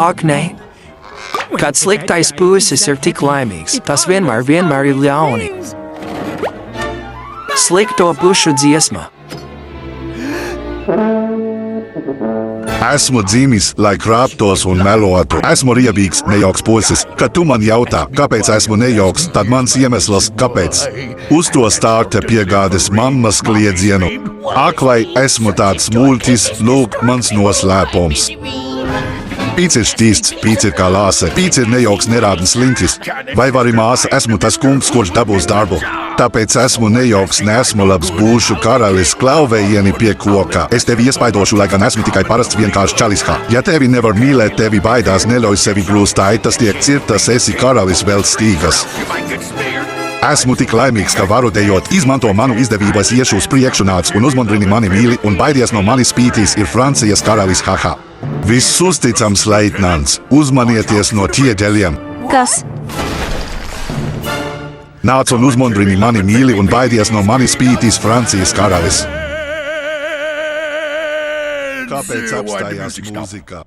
Ak, nē. Kad sliktais puisis ir tik laimīgs, tas vienmēr ir ļauni. Slikto pušu dziesma. Esmu dzimis, lai krāptos un melotu. Esmu riebīgs, nejauks puisis. Kad tu man jautā, kāpēc esmu nejauks, tad mans iemesls, kāpēc. Uz to stāta piegādes mammas kliedzienu. Ak, vai esmu tāds muļķis, lūk, mans noslēpums. Pīts ir šķīsts, pīts ir kā lāse, pīts ir nejauks nerādnes liņķis. Vai vari māsa, esmu tas kungs, kurš dabūs darbu. Tāpēc esmu nejauks, nesmu labs, būšu karalis, klauvējieni pie koka. Es tevi iespaidošu, lai gan esmu tikai parasts vienkārši čalis. Ja tevi nevar mīlēt, tevi baidās, neļauj sevi grūst, aitas tiek cirtas, esi karalis vēl stīgas. Esmu tik laimīgs, ka varu dejot, izmanto manu izdevību, es iešu uz priekšu nāc un uzmundrini mani mīli un baidies no manis spītīs ir Francijas karalis, haha. Viss uzticams leitnants, uzmanieties no ķieģeļiem. Kas? Nāc un uzmundrini mani mīli un baidies no manis spītīs Francijas karalis. Kāpēc apstājās mūzika?